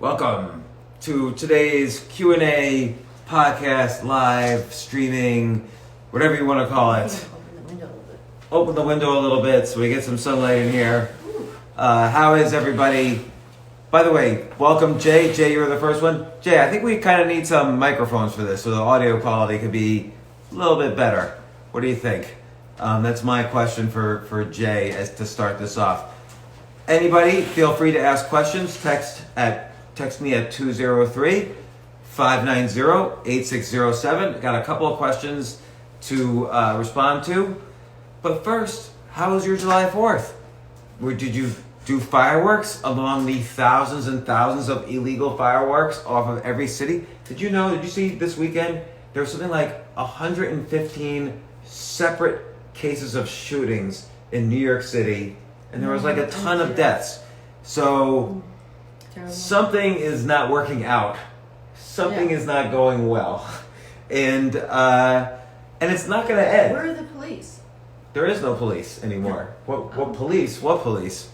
Welcome to today's Q&A podcast, live streaming, whatever you want to call it. Open the window a little bit so we get some sunlight in here. How is everybody? By the way, welcome Jay. Jay, you were the first one. Jay, I think we kind of need some microphones for this so the audio quality could be a little bit better. What do you think? That's my question for Jay as to start this off. Anybody, feel free to ask questions. Text me at 203-590-8607. Got a couple of questions to respond to. But first, how was your July 4th? Did you do fireworks among the thousands and thousands of illegal fireworks off of every city? Did you see this weekend, there was something like 115 separate cases of shootings in New York City, and there was like a ton of deaths. So something is not working out. Something is not going well. And it's not going to end. Where are the police? There is no police anymore. What police? What police?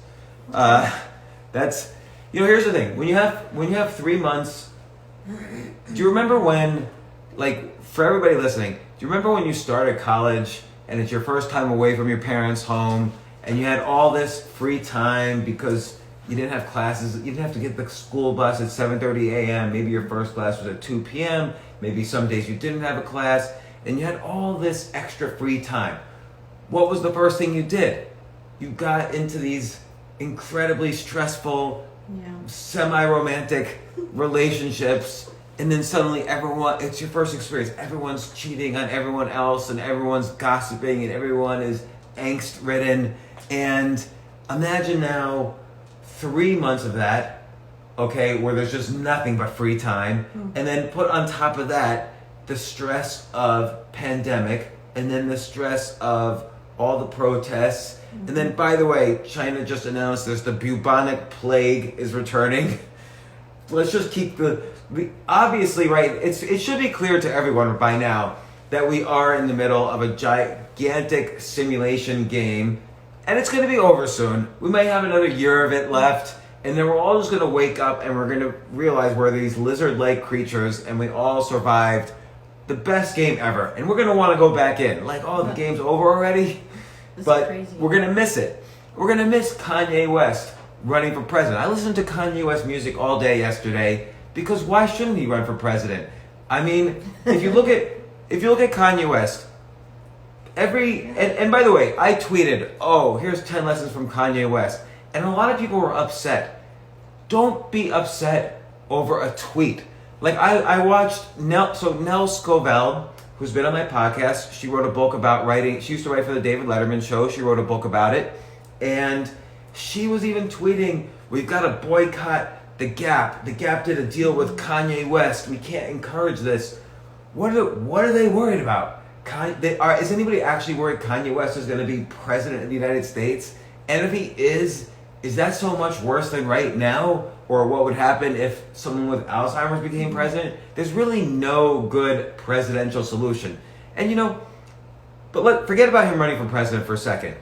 That's, here's the thing. When you have 3 months, do you remember when, like, for everybody listening, do you remember when you started college and it's your first time away from your parents' home and you had all this free time because you didn't have classes, you didn't have to get the school bus at 7:30 a.m., maybe your first class was at 2 p.m., maybe some days you didn't have a class, and you had all this extra free time. What was the first thing you did? You got into these incredibly stressful, semi-romantic relationships, and then suddenly it's your first experience. Everyone's cheating on everyone else, and everyone's gossiping, and everyone is angst-ridden. And imagine now 3 months of that, okay, where there's just nothing but free time, and then put on top of that the stress of pandemic, and then the stress of all the protests. And then, by the way, China just announced the Bubonic Plague is returning. Let's just keep obviously, right, it should be clear to everyone by now that we are in the middle of a gigantic simulation game, and it's going to be over soon. We might have another year of it left, and then we're all just going to wake up and we're going to realize we're these lizard-like creatures, and we all survived the best game ever. And we're going to want to go back in. Like, the game's over already? But we're going to miss it. We're going to miss Kanye West running for president. I listened to Kanye West music all day yesterday because why shouldn't he run for president? I mean, if you look at Kanye West, and by the way, I tweeted, here's 10 lessons from Kanye West. And a lot of people were upset. Don't be upset over a tweet. Like, I watched Nell Scovell, who's been on my podcast. She wrote a book about writing. She used to write for the David Letterman show. She wrote a book about it. And she was even tweeting, we've got to boycott The Gap. The Gap did a deal with Kanye West. We can't encourage this. What are they worried about? Is anybody actually worried Kanye West is going to be president of the United States? And if he is that so much worse than right now? Or what would happen if someone with Alzheimer's became president? There's really no good presidential solution. And forget about him running for president for a second.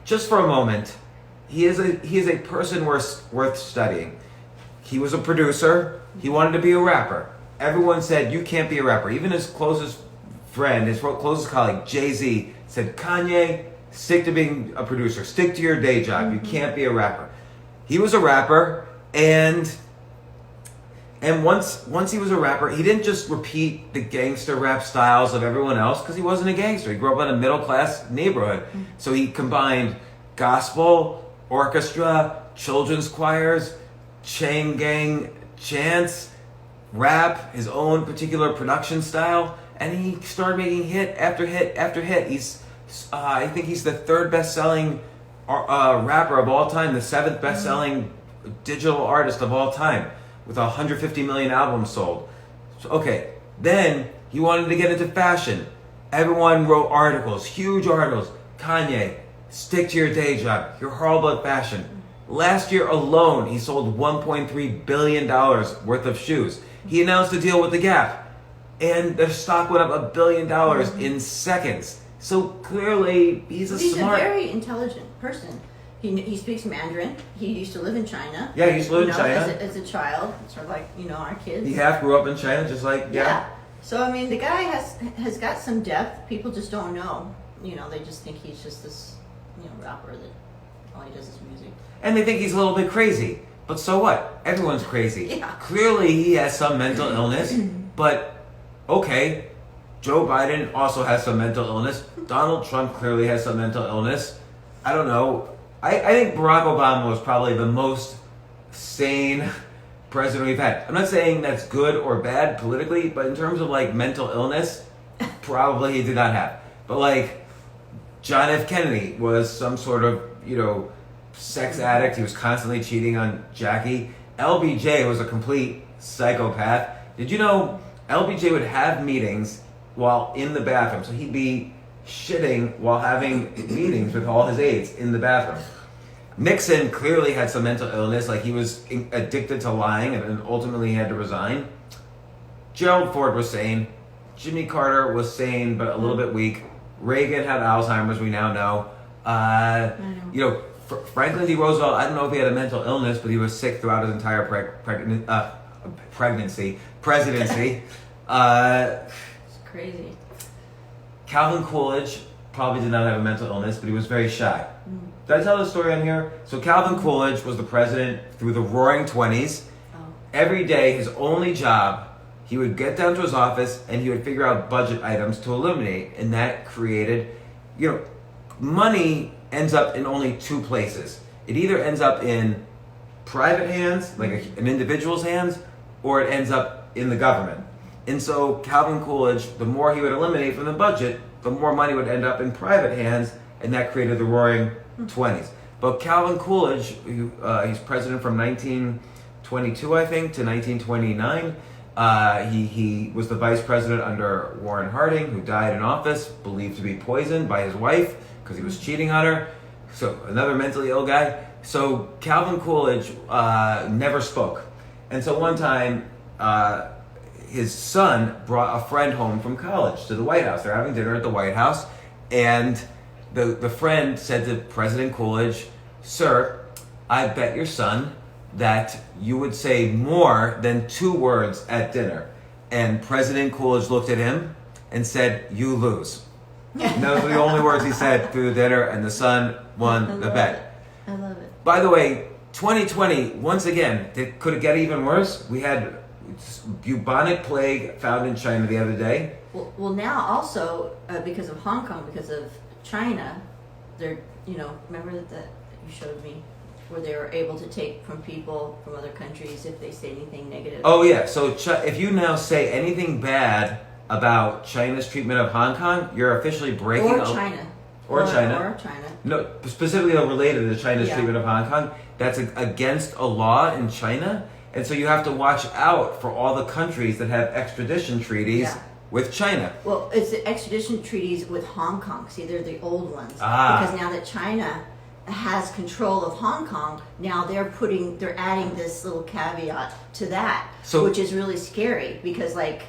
Just for a moment, he is a person worth studying. He was a producer. He wanted to be a rapper. Everyone said, you can't be a rapper. Even his closest friend, his closest colleague, Jay-Z, said, Kanye, stick to being a producer. Stick to your day job. You can't be a rapper. He was a rapper. And once he was a rapper, he didn't just repeat the gangster rap styles of everyone else because he wasn't a gangster. He grew up in a middle-class neighborhood. So he combined gospel, orchestra, children's choirs, chain gang chants, rap, his own particular production style, and he started making hit after hit after hit. I think he's the third best-selling rapper of all time, the seventh best-selling digital artist of all time, with 150 million albums sold. So, then he wanted to get into fashion. Everyone wrote articles, huge articles. Kanye, stick to your day job. You're horrible at fashion. Last year alone, he sold $1.3 billion worth of shoes. He announced a deal with The Gap, and their stock went up $1 billion in seconds. So clearly, he's a very intelligent person. He speaks Mandarin. He used to live in China. Yeah, he used to live in China. As a child, sort of like, our kids. He half grew up in China, just like, Yeah. So, I mean, the guy has got some depth. People just don't know. They just think he's just this, rapper that all he does is music. And they think he's a little bit crazy. But so what? Everyone's crazy. Yeah. Clearly, he has some mental illness. But, okay, Joe Biden also has some mental illness. Donald Trump clearly has some mental illness. I don't know. I think Barack Obama was probably the most sane president we've had. I'm not saying that's good or bad politically, but in terms of like mental illness, probably he did not have. But like John F. Kennedy was some sort of, sex addict. He was constantly cheating on Jackie. LBJ was a complete psychopath. Did you know LBJ would have meetings while in the bathroom? So he'd be shitting while having meetings with all his aides in the bathroom. Nixon clearly had some mental illness, like he was addicted to lying and ultimately he had to resign. Gerald Ford was sane. Jimmy Carter was sane but a little bit weak. Reagan had Alzheimer's, we now know. Franklin D. Roosevelt, I don't know if he had a mental illness, but he was sick throughout his entire presidency. It's crazy. Calvin Coolidge probably did not have a mental illness, but he was very shy. Did I tell the story on here? So Calvin Coolidge was the president through the Roaring 20s. Oh. Every day, his only job, he would get down to his office and he would figure out budget items to eliminate, and that created, money ends up in only two places. It either ends up in private hands, like an individual's hands, or it ends up in the government. And so Calvin Coolidge, the more he would eliminate from the budget, the more money would end up in private hands, and that created the Roaring 20s. But Calvin Coolidge, he's president from 1922, I think, to 1929. He was the vice president under Warren Harding, who died in office, believed to be poisoned by his wife because he was cheating on her. So another mentally ill guy. So Calvin Coolidge never spoke. And so one time, his son brought a friend home from college to the White House. They're having dinner at the White House, and the friend said to President Coolidge, "Sir, I bet your son that you would say more than 2 words at dinner." And President Coolidge looked at him and said, "You lose." And those were the only words he said through the dinner, and the son won the bet. I love it. By the way, 2020, once again, could it get even worse? We had Bubonic Plague found in China the other day. Well, now also, because of Hong Kong, because of China, they're, remember that you showed me, where they were able to take from people from other countries if they say anything negative. Oh, yeah. So if you now say anything bad about China's treatment of Hong Kong, you're officially breaking... Or China. Or China. Or China. No, specifically related to China's Yeah. treatment of Hong Kong. That's against a law in China. And so you have to watch out for all the countries that have extradition treaties with China. Well, it's the extradition treaties with Hong Kong. See, they're the old ones. Ah. Because now that China has control of Hong Kong, now they're adding this little caveat to that, which is really scary, because like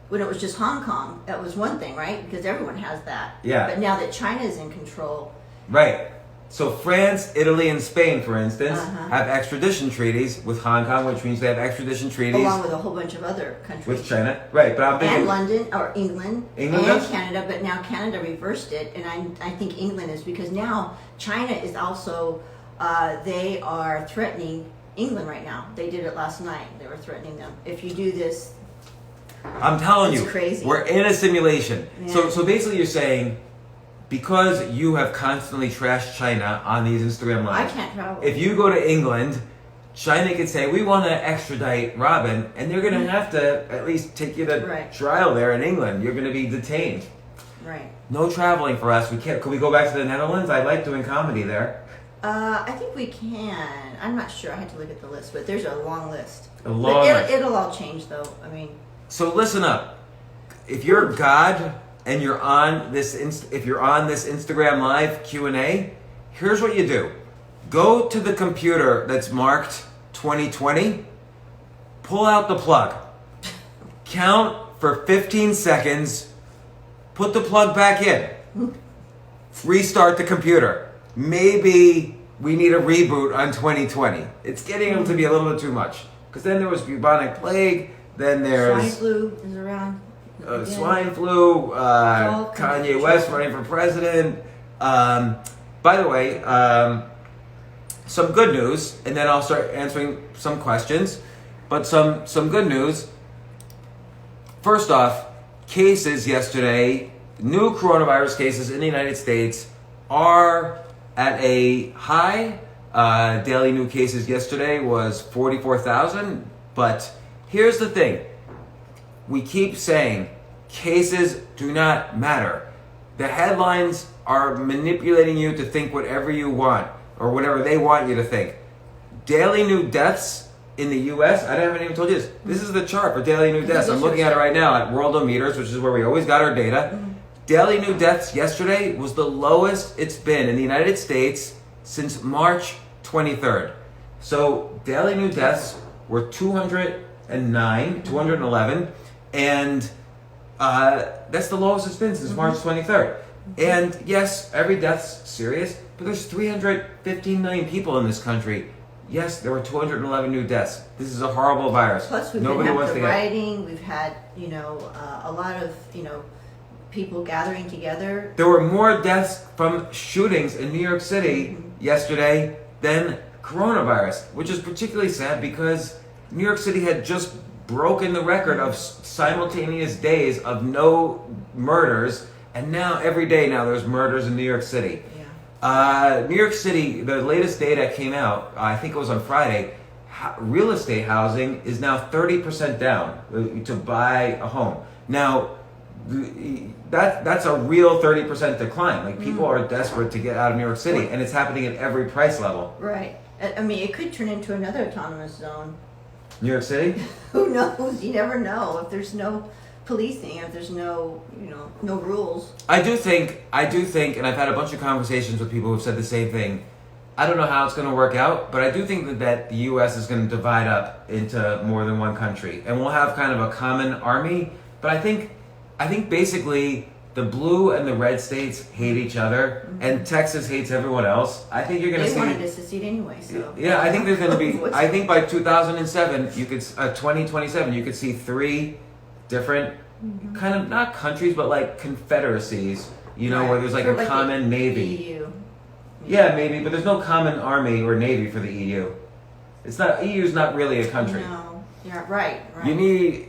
when it was just Hong Kong, that was one thing, right? Because everyone has that. Yeah. But now that China is in control. Right. So France, Italy, and Spain, for instance, have extradition treaties with Hong Kong, which means they have extradition treaties along with a whole bunch of other countries. with China. Right, but I'm thinking... And London, or England and does? Canada, but now Canada reversed it, and I think England is, because now China is also, they are threatening England right now. They did it last night. They were threatening them. If you do this... I'm telling you, crazy. We're in a simulation. Yeah. So basically you're saying, because you have constantly trashed China on these Instagram lives, I can't travel. if you go to England, China could say, we want to extradite Robin, and they're going to have to at least take you to trial there in England. You're going to be detained. Right. No traveling for us. We can't. Could we go back to the Netherlands? I like doing comedy there. I think we can. I'm not sure. I had to look at the list, but there's a long list. It'll all change, though. I mean... So listen up. If you're God and you're on this Instagram Live Q&A, here's what you do. Go to the computer that's marked 2020, pull out the plug, count for 15 seconds, put the plug back in, restart the computer. Maybe we need a reboot on 2020. It's getting them to be a little bit too much. Because then there was Bubonic Plague, then there's... Swine flu is around. Swine flu, Kanye West running for president. By the way, some good news, and then I'll start answering some questions. But some good news. First off, cases yesterday, new coronavirus cases in the United States are at a high. Daily new cases yesterday was 44,000. But here's the thing. We keep saying cases do not matter. The headlines are manipulating you to think whatever you want or whatever they want you to think. Daily new deaths in the U.S., I haven't even told you this. This is the chart for daily new deaths. I'm looking at it right now at Worldometers, which is where we always got our data. Daily new deaths yesterday was the lowest it's been in the United States since March 23rd. So daily new deaths were 211, and that's the lowest it's been since March 23rd. And yes, every death's serious, but there's 315 million people in this country. Yes, there were 211 new deaths. This is a horrible virus. Plus, we've Nobody been wants after to get... rioting. We've had, a lot of, people gathering together. There were more deaths from shootings in New York City yesterday than coronavirus, which is particularly sad because New York City had just broken the record of simultaneous days of no murders, and now every day now there's murders in New York City. New York City, the latest data came out, I think it was on Friday, real estate housing is now 30% down to buy a home. Now, that's a real 30% decline. Like, people are desperate to get out of New York City, and it's happening at every price level. Right. I mean, it could turn into another autonomous zone. New York City? Who knows? You never know if there's no policing, if there's no rules. I do think, and I've had a bunch of conversations with people who've said the same thing. I don't know how it's going to work out, but I do think that the U.S. is going to divide up into more than one country, and we'll have kind of a common army. But I think basically the blue and the red states hate each other, and Texas hates everyone else. I think you're going to see... They wanted to secede anyway, so... Yeah, I think there's going to be... I think by 2007, 2027, you could see 3 different kind of, not countries, but like confederacies, where there's like a common navy. EU. Yeah, maybe, but there's no common army or navy for the EU. EU's not really a country. No, yeah, right. You need...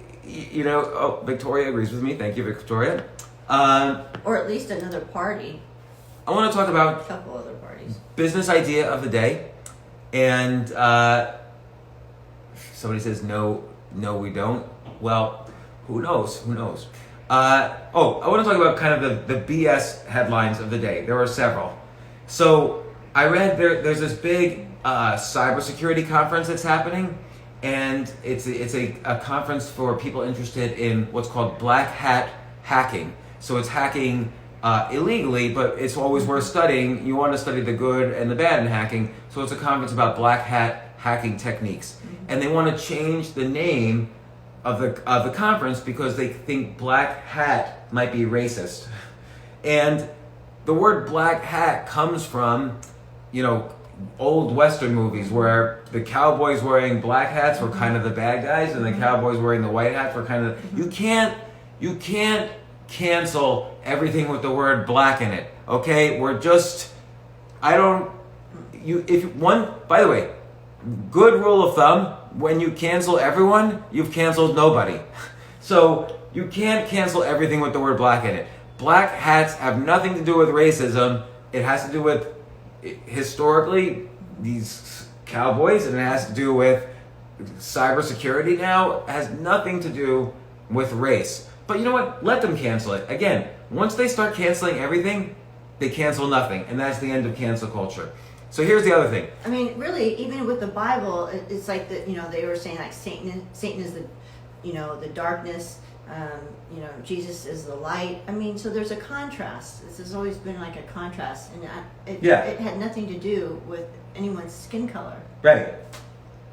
Victoria agrees with me. Thank you, Victoria. Or at least another party. I want to talk about a couple other parties. Business idea of the day, and somebody says no, we don't. Well, who knows? I want to talk about kind of the BS headlines of the day. There are several. So I read there's this big cybersecurity conference that's happening. And it's a conference for people interested in what's called black hat hacking. So it's hacking illegally, but it's always worth studying. You want to study the good and the bad in hacking. So it's a conference about black hat hacking techniques. And they want to change the name of the conference because they think black hat might be racist. And the word black hat comes from, old Western movies where the cowboys wearing black hats were kind of the bad guys, and the cowboys wearing the white hats were kind of you can't cancel everything with the word black in it. Okay? By the way, good rule of thumb, when you cancel everyone, you've canceled nobody. So you can't cancel everything with the word black in it. Black hats have nothing to do with racism. It has to do with historically these cowboys, and it has to do with cybersecurity now. It has nothing to do with race. But you know what? Let them cancel it. Again, once they start canceling everything, they cancel nothing, and that's the end of cancel culture. So here's the other thing. I mean, really, even with the Bible, it's like they were saying like Satan is the darkness. Jesus is the light. I mean, so there's a contrast. This has always been like a contrast, and it had nothing to do with anyone's skin color. Right.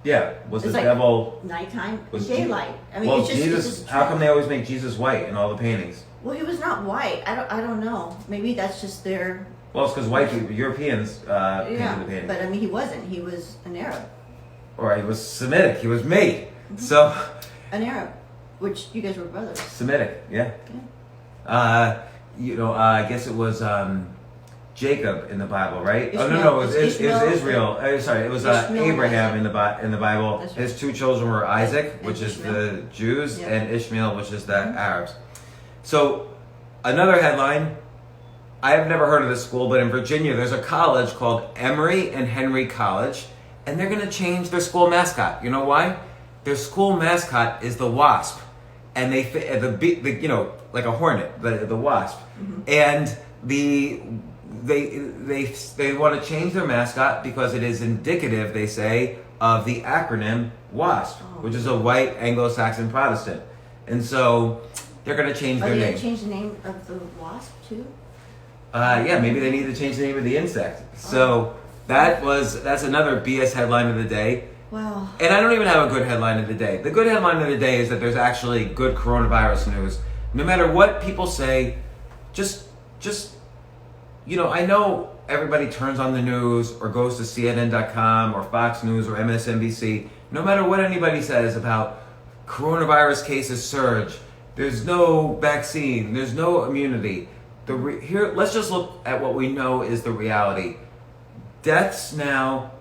Yeah. Was it's the like devil nighttime, daylight? I mean, well, it's just, Jesus. How come they always make Jesus white in all the paintings? Well, he was not white. I don't know. Maybe that's just their. Well, it's because white people, Europeans, painted the painting. But I mean, he wasn't. He was an Arab. Or he was Semitic. He was me. So. An Arab, which you guys were brothers. Semitic, yeah. I guess it was Jacob in the Bible, right? Ishmael. No, it was Israel. It was Abraham in the Bible. Right. His two children were Isaac, which is Ishmael. the Jews, and Ishmael, which is the Arabs. So, another headline. I have never heard of this school, but in Virginia, there's a college called Emory and Henry College, and they're going to change their school mascot. You know why? Their school mascot is the wasp, and they like a hornet, the wasp, and they want to change their mascot because it is indicative, they say, of the acronym WASP, which is a white Anglo-Saxon Protestant, and so they're going to change their name. Are they going to change the name of the wasp too? Yeah, maybe they need to change the name of the insect. So that's another BS headline of the day. Wow. And I don't even have a good headline of the day. The good headline of the day is that there's actually good coronavirus news. No matter what people say, just I know everybody turns on the news or goes to CNN.com or Fox News or MSNBC. No matter what anybody says about coronavirus cases surge, there's no vaccine, there's no immunity. Here, let's just look at what we know is the reality. Deaths now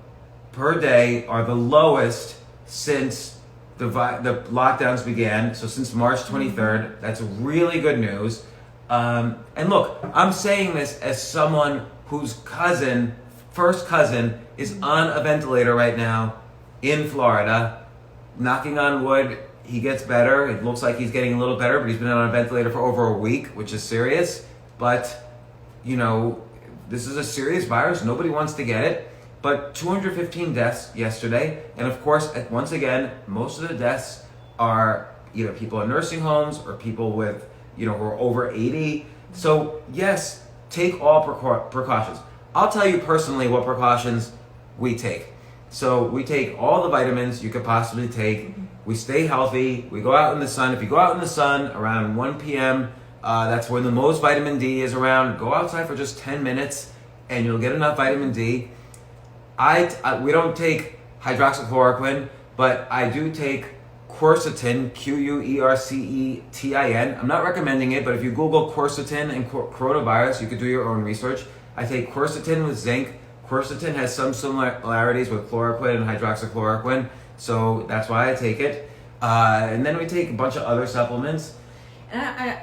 per day are the lowest since the lockdowns began. So since March 23rd, that's really good news. And look, I'm saying this as someone whose first cousin, is on a ventilator right now in Florida. Knocking on wood, he gets better. It looks like he's getting a little better, but he's been on a ventilator for over a week, which is serious. But, this is a serious virus. Nobody wants to get it. But 215 deaths yesterday. And of course, once again, most of the deaths are either people in nursing homes or people with, who are over 80. So yes, take all precautions. I'll tell you personally what precautions we take. So we take all the vitamins you could possibly take. We stay healthy. We go out in the sun. If you go out in the sun around 1 p.m., that's when the most vitamin D is around. Go outside for just 10 minutes and you'll get enough vitamin D. We don't take hydroxychloroquine, but I do take quercetin, Quercetin. I'm not recommending it, but if you Google quercetin and coronavirus, you could do your own research. I take quercetin with zinc. Quercetin has some similarities with chloroquine and hydroxychloroquine, so that's why I take it. And then we take a bunch of other supplements. And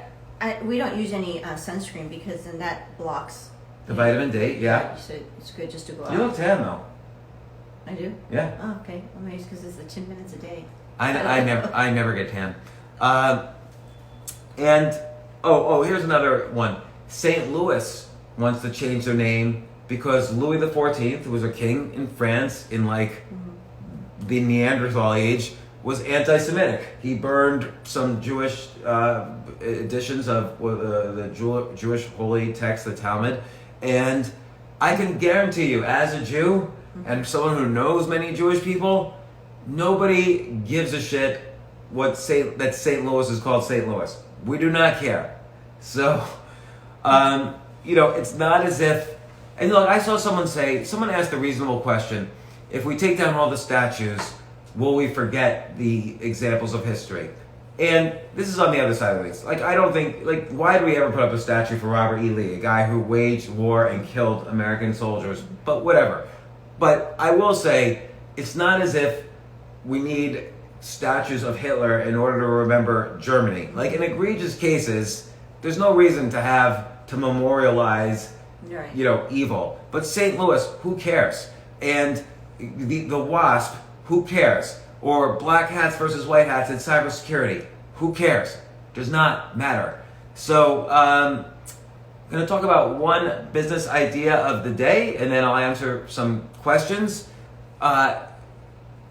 we don't use any sunscreen because then that blocks the vitamin D. Yeah. So it's good just to go out. You look tan though. I do? Yeah. Oh, okay. Well, maybe it's because it's the 10 minutes a day. I never get tan. And here's another one. St. Louis wants to change their name because Louis XIV, who was a king in France in the Neanderthal age, was anti-Semitic. He burned some Jewish editions of the Jewish holy text, the Talmud, and I can guarantee you, as a Jew and someone who knows many Jewish people, nobody gives a shit that St. Louis is called St. Louis. We do not care. So, it's not as if. And look, I saw someone asked the reasonable question: if we take down all the statues, will we forget the examples of history? And this is on the other side of things. I don't think, why do we ever put up a statue for Robert E. Lee, a guy who waged war and killed American soldiers? But whatever. But I will say, it's not as if we need statues of Hitler in order to remember Germany. In egregious cases, there's no reason to memorialize, evil. But St. Louis, who cares? And the WASP, who cares? Or black hats versus white hats in cybersecurity. Who cares? Does not matter. So, I'm going to talk about one business idea of the day, and then I'll answer some questions.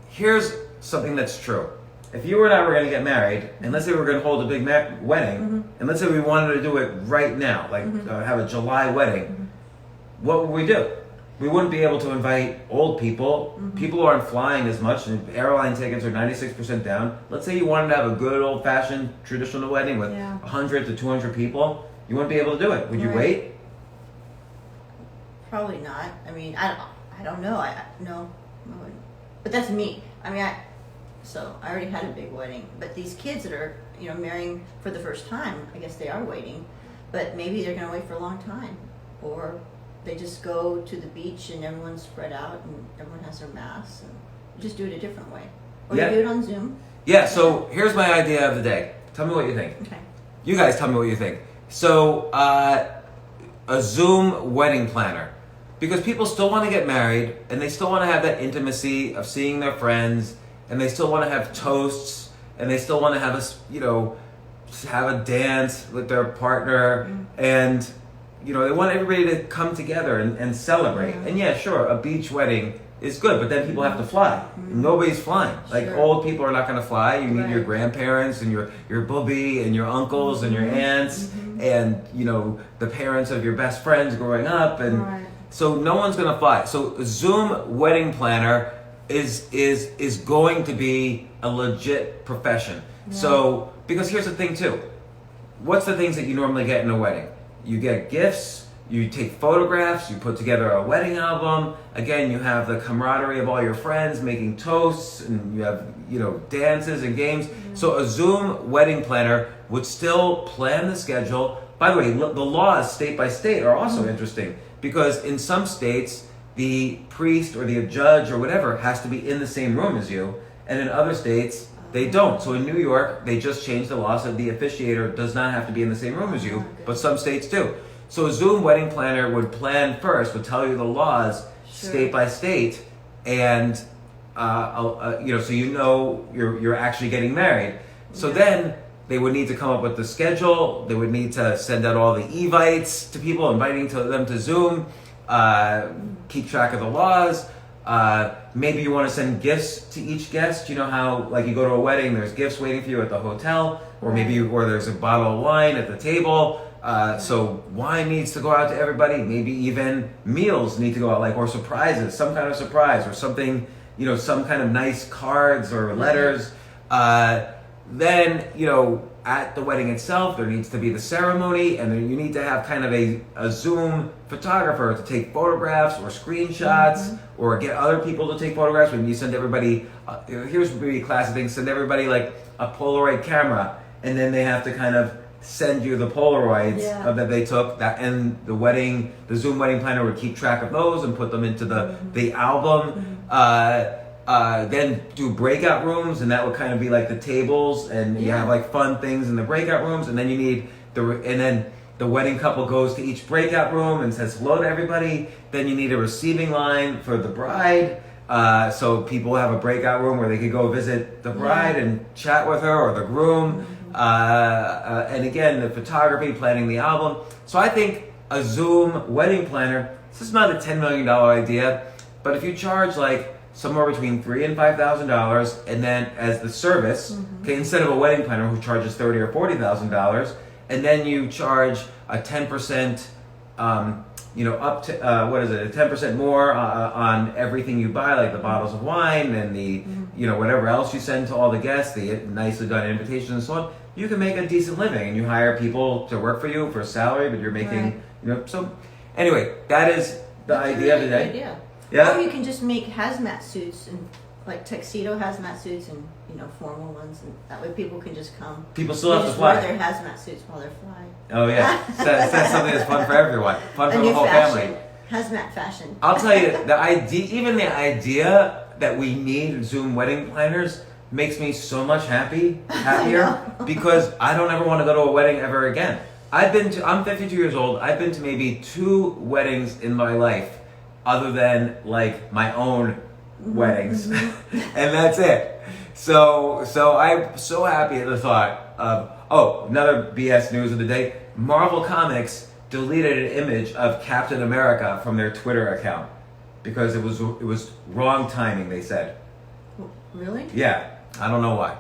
Here's something that's true. If you and I were going to get married, and let's say we were going to hold a big wedding, and let's say we wanted to do it right now, have a July wedding, what would we do? We wouldn't be able to invite old people. People aren't flying as much, and airline tickets are 96% down. Let's say you wanted to have a good old-fashioned traditional wedding with 100 to 200 people. You wouldn't be able to do it. Would you wait? probably not. I mean, I don't know. No, I wouldn't. But that's me. I mean, so I already had a big wedding. But these kids that are, marrying for the first time, I guess they are waiting. But maybe they're going to wait for a long time. Or they just go to the beach and everyone's spread out and everyone has their masks. And just do it a different way. Or you do it on Zoom. Yeah, so here's my idea of the day. Tell me what you think. Okay. You guys tell me what you think. So, a Zoom wedding planner. Because people still want to get married, and they still want to have that intimacy of seeing their friends, and they still want to have toasts, and they still want to have have a dance with their partner, and they want everybody to come together and celebrate. And yeah, sure, a beach wedding is good, but then people have to fly. Nobody's flying. Like old people are not going to fly. You need your grandparents and your booby and your uncles and your aunts and the parents of your best friends growing up, and so no one's going to fly. So a Zoom wedding planner is going to be a legit profession. So because here's the thing too. What's the things that you normally get in a wedding? You get gifts. You take photographs, you put together a wedding album. Again, you have the camaraderie of all your friends making toasts, and you have, dances and games. So a Zoom wedding planner would still plan the schedule. By the way, the laws state by state are also interesting, because in some states, the priest or the judge or whatever has to be in the same room as you, and in other states, they don't. So in New York, they just changed the law so the officiator does not have to be in the same room as you, but some states do. So a Zoom wedding planner would plan first, would tell you the laws state by state, and so you're actually getting married. So then they would need to come up with the schedule. They would need to send out all the evites to people, inviting them to Zoom. Keep track of the laws. Maybe you want to send gifts to each guest. You know how, like, you go to a wedding, there's gifts waiting for you at the hotel, or there's a bottle of wine at the table. So wine needs to go out to everybody. Maybe even meals need to go out, or surprises, some kind of surprise, or something, some kind of nice cards or letters. Then, at the wedding itself, there needs to be the ceremony, and then you need to have kind of a Zoom photographer to take photographs or screenshots, or get other people to take photographs. When you send everybody, here's maybe a classic thing, send everybody like a Polaroid camera, and then they have to kind of send you the Polaroids that they took, and the Zoom wedding planner would keep track of those and put them into the album. Then do breakout rooms, and that would kind of be like the tables, and you have like fun things in the breakout rooms, and then you need and then the wedding couple goes to each breakout room and says hello to everybody. Then you need a receiving line for the bride, so people have a breakout room where they could go visit the bride and chat with her, or the groom. And again, the photography, planning the album. So I think a Zoom wedding planner, this is not a $10 million idea, but if you charge like somewhere between $3,000 and $5,000, and then as the service, okay, instead of a wedding planner who charges $30,000 or $40,000, and then you charge a 10%, up to a 10% more on everything you buy, like the bottles of wine and the, whatever else you send to all the guests, the nicely done invitations and so on. You can make a decent living, and you hire people to work for you for a salary, but you're making, so anyway, that is the idea of the day. Idea. Yeah. Or you can just make hazmat suits, and like tuxedo hazmat suits, and formal ones, and that way people can just come. People still have to fly. Wear their hazmat suits while they're flying. Oh yeah, that's something that's fun for everyone, fun for the whole family. Hazmat fashion. I'll tell you, the idea that we need Zoom wedding planners makes me so much happier, because I don't ever want to go to a wedding ever again. I'm 52 years old. I've been to maybe 2 weddings in my life, other than like my own weddings, and that's it. So I'm so happy at the thought of, another BS news of the day. Marvel Comics deleted an image of Captain America from their Twitter account because it was wrong timing, they said. Really? Yeah, I don't know why.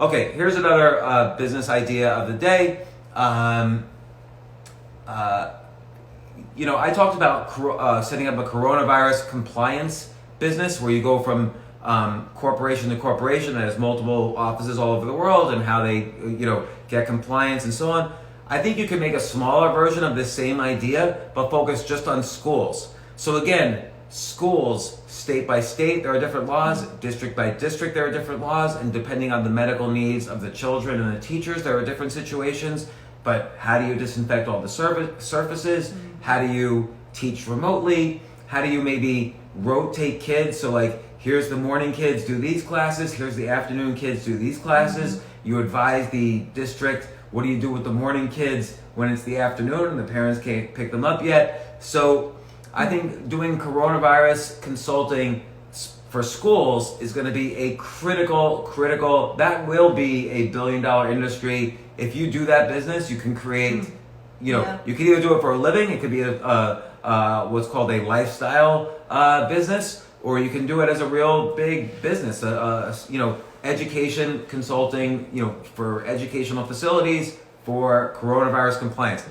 Okay, here's another business idea of the day. I talked about setting up a coronavirus compliance business where you go from corporation to corporation that has multiple offices all over the world, and how they, get compliance and so on. I think you can make a smaller version of this same idea, but focus just on schools. So again, schools, state by state, there are different laws. District by district, there are different laws. And depending on the medical needs of the children and the teachers, there are different situations. But how do you disinfect all the surfaces? How do you teach remotely? How do you maybe rotate kids? So like, here's the morning kids, do these classes. Here's the afternoon kids, do these classes. You advise the district, what do you do with the morning kids when it's the afternoon and the parents can't pick them up yet? So I think doing coronavirus consulting for schools is going to be a critical, that will be a $1 billion industry. If you do that business, you can create, you can either do it for a living, it could be what's called a lifestyle business, or you can do it as a real big business, education consulting, for educational facilities, for coronavirus compliance.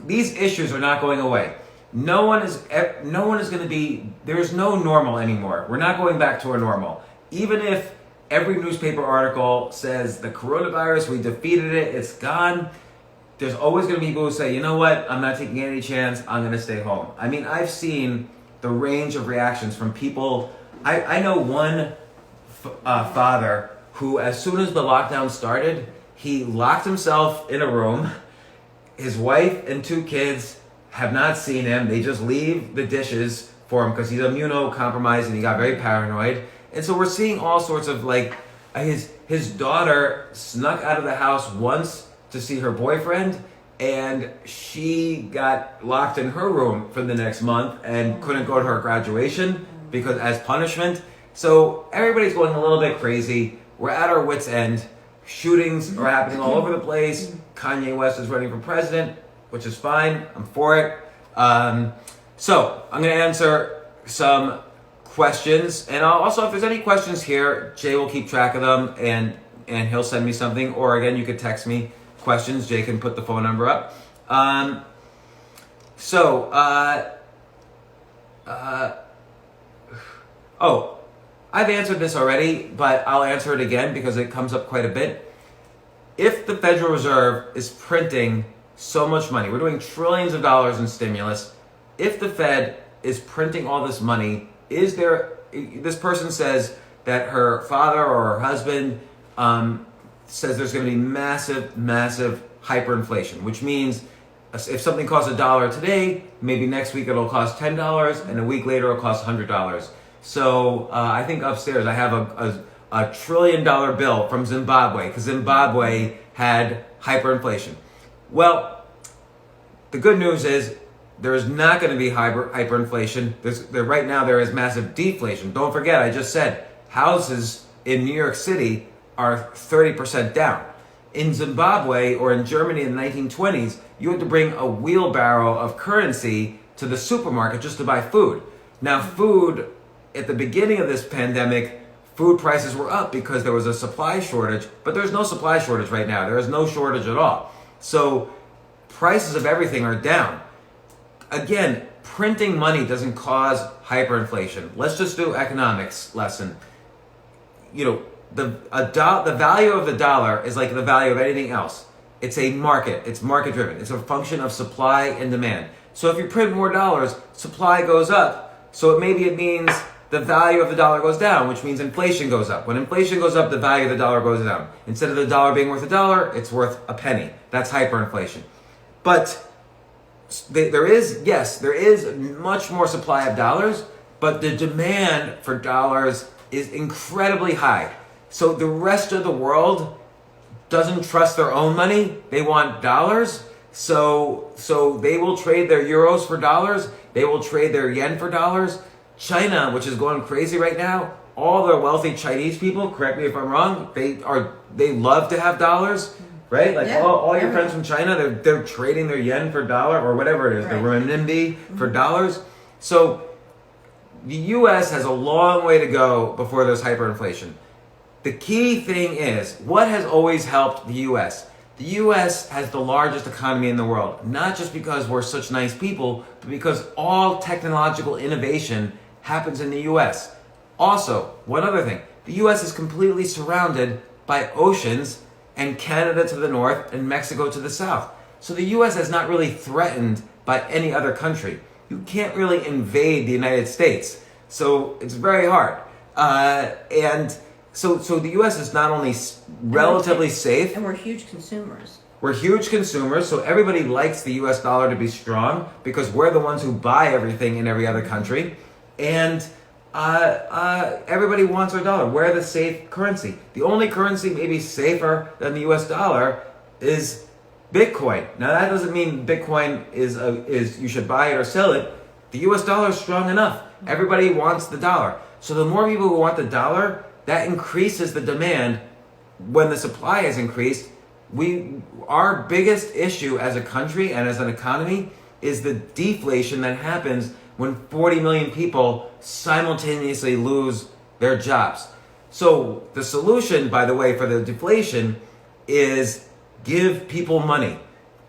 These issues are not going away. No one is going to be, there's no normal anymore. We're not going back to a normal. Even if every newspaper article says the coronavirus, we defeated it, it's gone, there's always going to be people who say, you know what, I'm not taking any chance, I'm going to stay home. I mean, I've seen the range of reactions from people. I know one father who, as soon as the lockdown started, he locked himself in a room. His wife and 2 kids have not seen him. They just leave the dishes for him because he's immunocompromised and he got very paranoid. And so we're seeing all sorts of his daughter snuck out of the house once to see her boyfriend, and she got locked in her room for the next month and couldn't go to her graduation because as punishment. So everybody's going a little bit crazy. We're at our wits' end. Shootings are happening all over the place. Kanye West is running for president, which is fine. I'm for it. So I'm going to answer some questions, and also if there's any questions here, Jay will keep track of them and he'll send me something, or again, you could text me questions. Jay can put the phone number up. I've answered this already, but I'll answer it again because it comes up quite a bit. If the Federal Reserve is printing so much money, we're doing trillions of dollars in stimulus. If the Fed is printing all this money, this person says that her father or her husband says there's going to be massive hyperinflation, which means if something costs $1 today, maybe next week it'll cost $10, and a week later it'll cost $100. So I think upstairs I have a $1 trillion bill from Zimbabwe, because Zimbabwe had hyperinflation. Well, the good news is there is not going to be hyperinflation. Right now there is massive deflation. Don't forget, I just said houses in New York City are 30% down. In Zimbabwe or in Germany in the 1920s, you had to bring a wheelbarrow of currency to the supermarket just to buy food. Now, food, at the beginning of this pandemic, food prices were up because there was a supply shortage, but there's no supply shortage right now. There is no shortage at all. So prices of everything are down. Again, printing money doesn't cause hyperinflation. Let's just do economics lesson. The value of the dollar is like the value of anything else. It's a market. It's market driven. It's a function of supply and demand. So if you print more dollars, supply goes up. So maybe it means the value of the dollar goes down, which means inflation goes up. When inflation goes up, the value of the dollar goes down. Instead of the dollar being worth $1, it's worth a penny. That's hyperinflation. But there is much more supply of dollars, but the demand for dollars is incredibly high. So the rest of the world doesn't trust their own money. They want dollars. So they will trade their euros for dollars. They will trade their yen for dollars. China, which is going crazy right now, all the wealthy Chinese people, correct me if I'm wrong, they love to have dollars, right? Like all your friends from China, they're trading their yen for dollar or whatever it is, the renminbi for dollars. So the U.S. has a long way to go before there's hyperinflation. The key thing is, what has always helped the U.S.? The U.S. has the largest economy in the world, not just because we're such nice people, but because all technological innovation happens in the U.S. Also, one other thing, the U.S. is completely surrounded by oceans and Canada to the north, and Mexico to the south. So the U.S. is not really threatened by any other country. You can't really invade the United States. So it's very hard. And so the U.S. is not only relatively safe. And we're huge consumers. We're huge consumers, so everybody likes the U.S. dollar to be strong because we're the ones who buy everything in every other country. And everybody wants our dollar. We're the safe currency. The only currency maybe safer than the U.S. dollar is Bitcoin. Now that doesn't mean Bitcoin is you should buy it or sell it. The U.S. dollar is strong enough. Everybody wants the dollar. So the more people who want the dollar, that increases the demand. When the supply is increased, our biggest issue as a country and as an economy is the deflation that happens when 40 million people simultaneously lose their jobs. So the solution, by the way, for the deflation is give people money.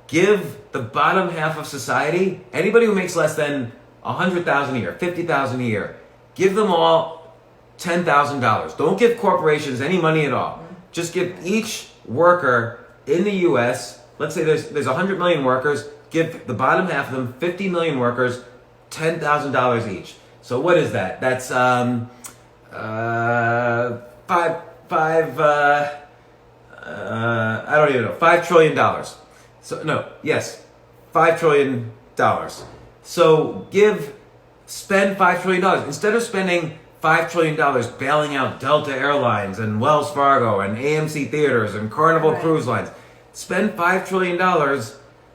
Give the bottom half of society, anybody who makes less than $100,000 a year, $50,000 a year, give them all $10,000. Don't give corporations any money at all. Just give each worker in the U.S., let's say there's 100 million workers, give the bottom half of them, 50 million workers, $10,000 each. So what is that? That's I don't even know, $5 trillion. So no, yes, $5 trillion. So spend $5 trillion. Instead of spending $5 trillion bailing out Delta Airlines and Wells Fargo and AMC Theaters and Carnival Cruise Lines, spend $5 trillion.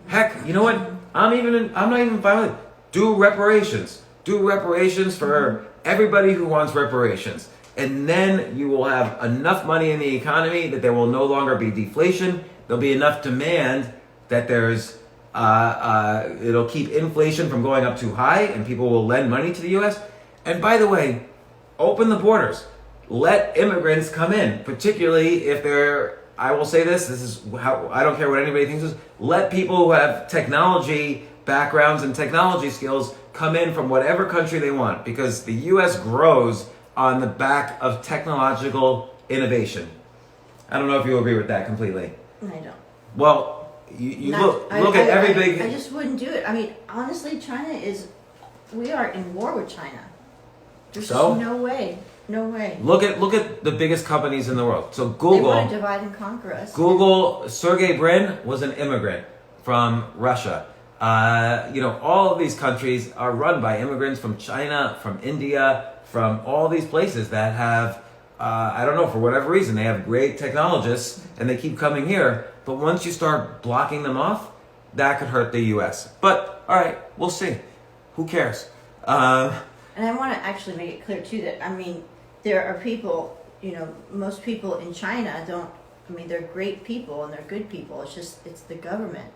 Heck, you know what? I'm not even fine with it. Do reparations. Do reparations for everybody who wants reparations. And then you will have enough money in the economy that there will no longer be deflation. There'll be enough demand that it'll keep inflation from going up too high and people will lend money to the U.S. And by the way, open the borders. Let immigrants come in, particularly if I will say this is how, I don't care what anybody thinks. Let people who have technology backgrounds and technology skills come in from whatever country they want, because the U.S. grows on the back of technological innovation. I don't know if you agree with that completely. I don't. Well, you look at every big... I just wouldn't do it. I mean, honestly, we are in war with China. There's just no way. No way. Look at the biggest companies in the world. So Google... They want to divide and conquer us. Google, Sergey Brin was an immigrant from Russia. All of these countries are run by immigrants from China, from India, from all these places that have, I don't know, for whatever reason, they have great technologists and they keep coming here. But once you start blocking them off, that could hurt the U.S. But, all right, we'll see. Who cares? And I want to actually make it clear, too, that, I mean, there are people, most people in China they're great people and they're good people. It's the government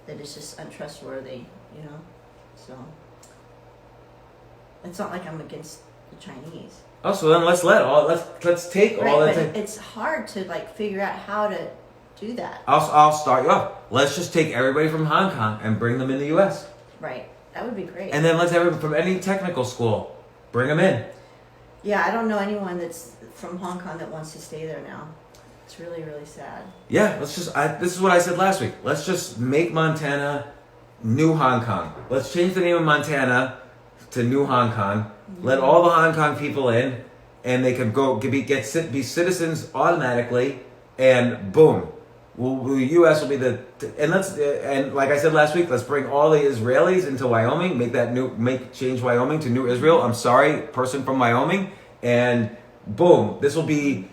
that is just untrustworthy, so it's not like I'm against the Chinese. Oh, so then let's take all that. It's hard to figure out how to do that. I'll start you off. Let's just take everybody from Hong Kong and bring them in the U.S. Right, that would be great. And then let's everyone from any technical school, bring them in. Yeah, I don't know anyone that's from Hong Kong that wants to stay there now. It's really, really sad. Yeah, this is what I said last week. Let's just make Montana New Hong Kong. Let's change the name of Montana to New Hong Kong. Mm-hmm. Let all the Hong Kong people in, and they can be citizens automatically, and boom. The U.S. will be and like I said last week, let's bring all the Israelis into Wyoming, change Wyoming to New Israel. I'm sorry, person from Wyoming, and boom, this will be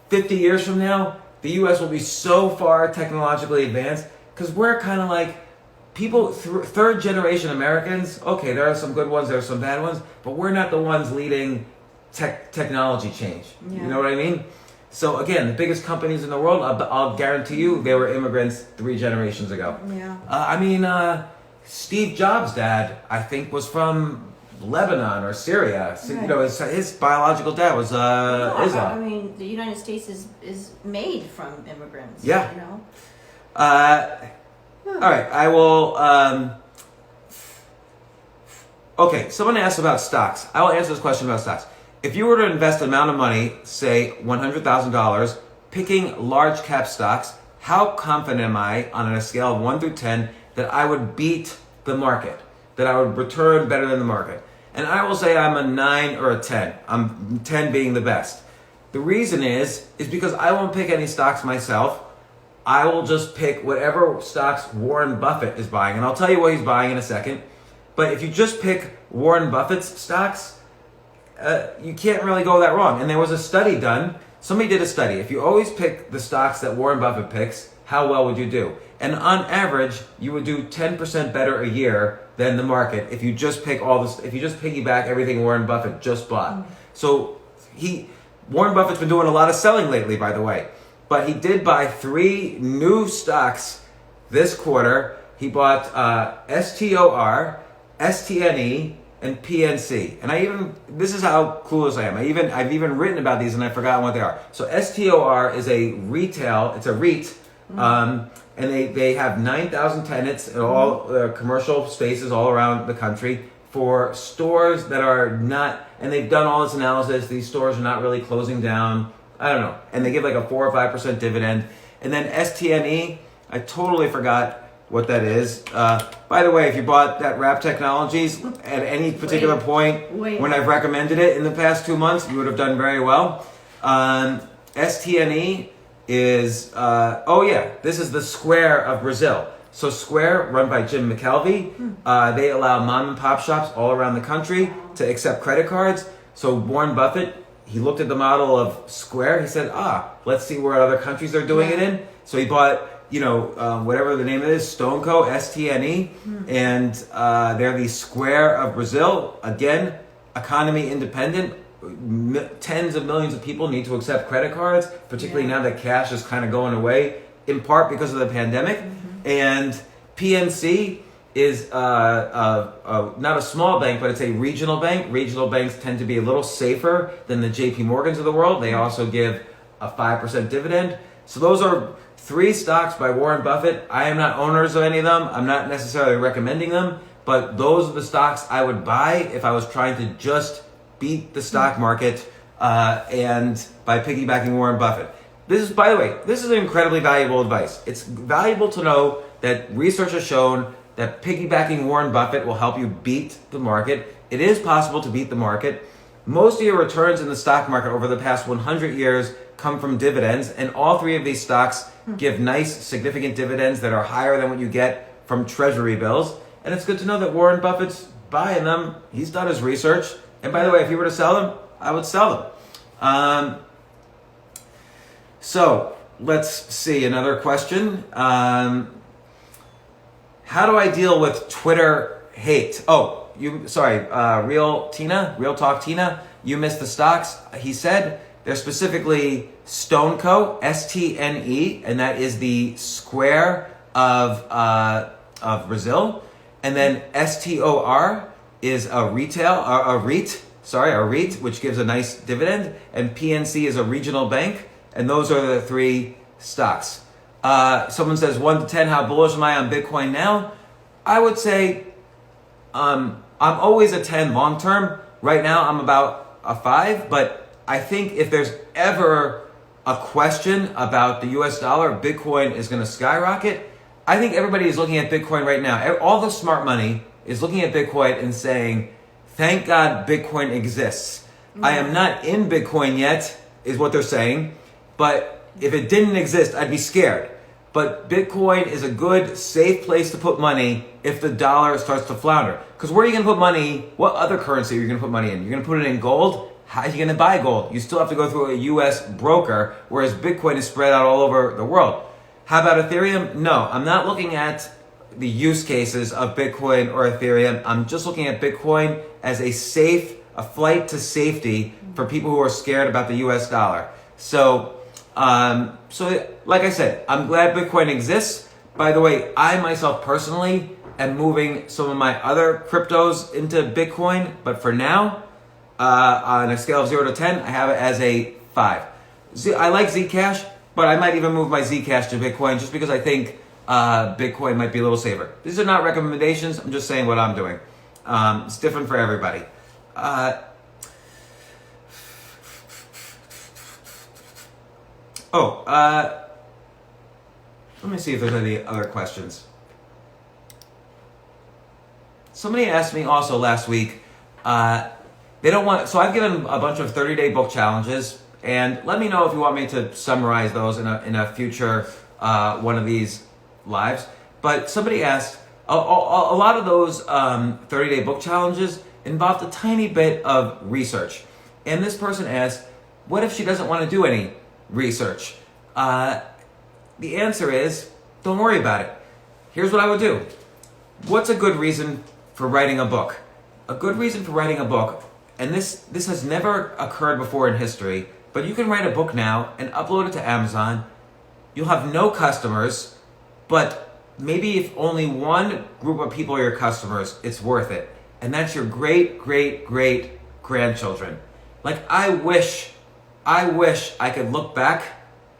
50 years from now. The U.S. will be so far technologically advanced because we're kind of like people, third generation Americans. Okay, there are some good ones, there are some bad ones, but we're not the ones leading technology change. Yeah. You know what I mean? So again, the biggest companies in the world, I'll guarantee you, they were immigrants 3 generations ago. Yeah. Steve Jobs' dad, I think, was from Lebanon or Syria. So, right. His biological dad was Islam. The United States is made from immigrants. Yeah. All right, I will. Okay, someone asked about stocks. I will answer this question about stocks. If you were to invest an amount of money, say $100,000 picking large cap stocks, how confident am I on a scale of 1 through 10 that I would beat the market, that I would return better than the market? And I will say I'm a 9 or a 10. I'm 10 being the best. The reason is because I won't pick any stocks myself. I will just pick whatever stocks Warren Buffett is buying. And I'll tell you what he's buying in a second. But if you just pick Warren Buffett's stocks, you can't really go that wrong. And there was a study done. Somebody did a study. If you always pick the stocks that Warren Buffett picks, how well would you do? And on average, you would do 10% better a year than the market if you just pick if you just piggyback everything Warren Buffett just bought. So Warren Buffett's been doing a lot of selling lately, by the way. But he did buy 3 new stocks this quarter. He bought STOR, STNE, and PNC. And this is how clueless I am. I've even written about these and I forgot what they are. So STOR is a retail, it's a REIT, and they have 9,000 tenants in all commercial spaces all around the country for stores that are not, and they've done all this analysis, these stores are not really closing down, I don't know, and they give like a 4 or 5% dividend. And then STNE, I totally forgot what that is. By the way, if you bought that Wrap Technologies at any particular point when I've recommended it in the past 2 months, you would have done very well. STNE is, this is the Square of Brazil. So Square, run by Jim McKelvey, they allow mom and pop shops all around the country to accept credit cards. So Warren Buffett, he looked at the model of Square, he said, let's see where other countries are doing it in. So he bought, whatever the name is, StoneCo, STNE, and they're the Square of Brazil. Again, economy independent. Tens of millions of people need to accept credit cards, particularly now that cash is kind of going away, in part because of the pandemic. And PNC is not a small bank, but it's a regional bank. Regional banks tend to be a little safer than the JP Morgans of the world. They also give a 5% dividend. So those are 3 stocks by Warren Buffett. I am not owners of any of them. I'm not necessarily recommending them, but those are the stocks I would buy if I was trying to just beat the stock market and by piggybacking Warren Buffett. This is, by the way, this is incredibly valuable advice. It's valuable to know that research has shown that piggybacking Warren Buffett will help you beat the market. It is possible to beat the market. Most of your returns in the stock market over the past 100 years come from dividends, and all 3 of these stocks give nice, significant dividends that are higher than what you get from treasury bills. And it's good to know that Warren Buffett's buying them. He's done his research. And by the way, if he were to sell them, I would sell them. So let's see, another question. How do I deal with Twitter hate? Real Talk Tina, you missed the stocks. He said they're specifically StoneCo, STNE, and that is the Square of Brazil. And then STOR is a REIT, which gives a nice dividend. And PNC is a regional bank. And those are the 3 stocks. Someone says 1 to 10, how bullish am I on Bitcoin now? I would say I'm always a 10 long term. Right now I'm about a 5, but I think if there's ever a question about the US dollar, Bitcoin is going to skyrocket. I think everybody is looking at Bitcoin right now. All the smart money is looking at Bitcoin and saying, thank God Bitcoin exists. I am not in Bitcoin yet, is what they're saying. But if it didn't exist, I'd be scared. But Bitcoin is a good, safe place to put money if the dollar starts to flounder. Because where are you going to put money? What other currency are you going to put money in? You're going to put it in gold? How are you going to buy gold? You still have to go through a US broker, whereas Bitcoin is spread out all over the world. How about Ethereum? No, I'm not looking at the use cases of Bitcoin or Ethereum. I'm just looking at Bitcoin as a flight to safety for people who are scared about the US dollar. So like I said, I'm glad Bitcoin exists. By the way, I myself personally am moving some of my other cryptos into Bitcoin, but for now, on a scale of 0 to 10, I have it as a 5. I like Zcash, but I might even move my Zcash to Bitcoin just because I think Bitcoin might be a little safer. These are not recommendations. I'm just saying what I'm doing. It's different for everybody. Oh, let me see if there's any other questions. Somebody asked me also last week, they don't want, so I've given a bunch of 30-day book challenges, and let me know if you want me to summarize those in a future one of these lives. But somebody asked, a lot of those 30-day book challenges involved a tiny bit of research. And this person asked, what if she doesn't want to do any research? The answer is, don't worry about it. Here's what I would do. What's a good reason for writing a book? A good reason for writing a book, and this has never occurred before in history, but you can write a book now and upload it to Amazon. You'll have no customers, but maybe if only one group of people are your customers, it's worth it. And that's your great, great, great grandchildren. Like, I wish I could look back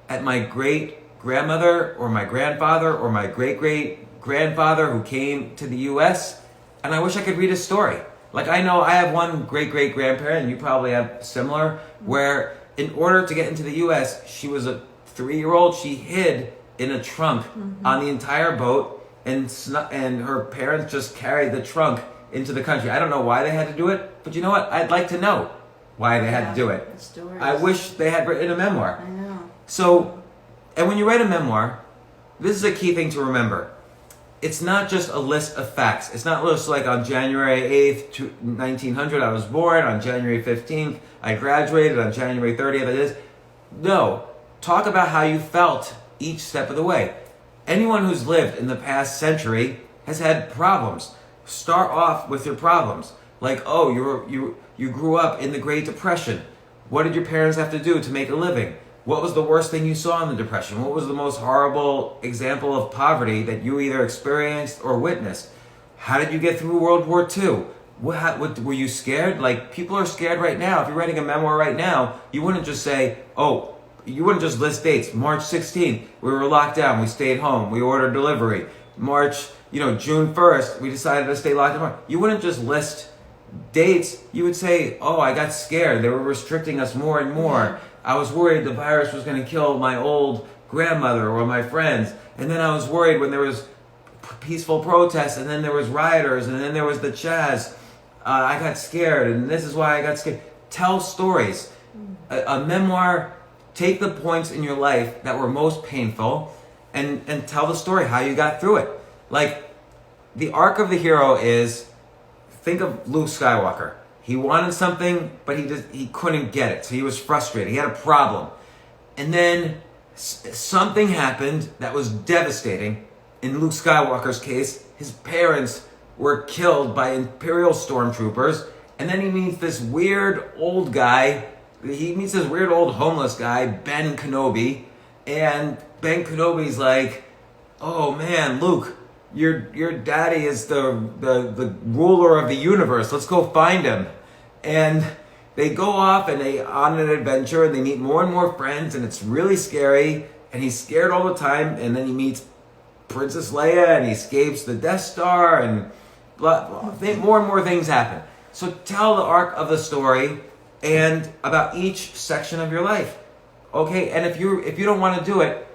at my great grandmother or my grandfather or my great great grandfather who came to the US, and I wish I could read his story. Like, I know I have one great great grandparent, and you probably have similar, where in order to get into the US, she was a 3-year-old, she hid in a trunk on the entire boat, and her parents just carried the trunk into the country. I don't know why they had to do it, but you know what? I'd like to know why they had to do it. I wish they had written a memoir. I know. So, and when you write a memoir, this is a key thing to remember. It's not just a list of facts. It's not just like on January 8th, 1900, I was born. On January 15th, I graduated. On January 30th, it is. No. Talk about how you felt each step of the way. Anyone who's lived in the past century has had problems. Start off with your problems. Like, oh, you grew up in the Great Depression. What did your parents have to do to make a living? What was the worst thing you saw in the Depression? What was the most horrible example of poverty that you either experienced or witnessed? How did you get through World War II? What were you scared? Like, people are scared right now. If you're writing a memoir right now, you wouldn't just say, oh, you wouldn't just list dates. March 16th, we were locked down. We stayed home. We ordered delivery. June 1st, we decided to stay locked down. You wouldn't just list dates. You would say, oh, I got scared. They were restricting us more and more. I was worried the virus was going to kill my old grandmother or my friends. And then I was worried when there was peaceful protests, and then there was rioters, and then there was the Chaz. I got scared, and this is why I got scared. Tell stories. A memoir, take the points in your life that were most painful and tell the story, how you got through it. Like, the arc of the hero is, think of Luke Skywalker. He wanted something, but he couldn't get it, so he was frustrated. He had a problem. And then something happened that was devastating. In Luke Skywalker's case, his parents were killed by Imperial stormtroopers, and then he meets this weird old guy. He meets this weird old homeless guy, Ben Kenobi, and Ben Kenobi's like, oh man, Luke, your daddy is the ruler of the universe. Let's go find him. And they go off on an adventure, and they meet more and more friends, and it's really scary, and he's scared all the time. And then he meets Princess Leia, and he escapes the Death Star, and more and more things happen. So tell the arc of the story and about each section of your life. Okay, and if you don't want to do it,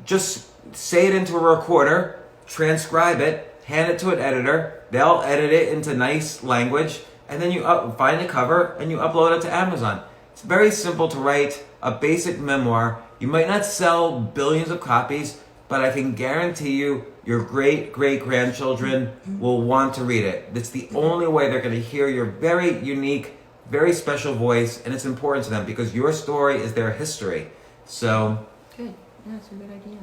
just say it into a recorder, transcribe it, hand it to an editor. They'll edit it into nice language, and then you find a cover and you upload it to Amazon. It's very simple to write a basic memoir. You might not sell billions of copies, but I can guarantee you your great-great-grandchildren will want to read it. It's the only way they're going to hear your very unique, very special voice, and it's important to them because your story is their history. So, good. Yeah, that's a good idea.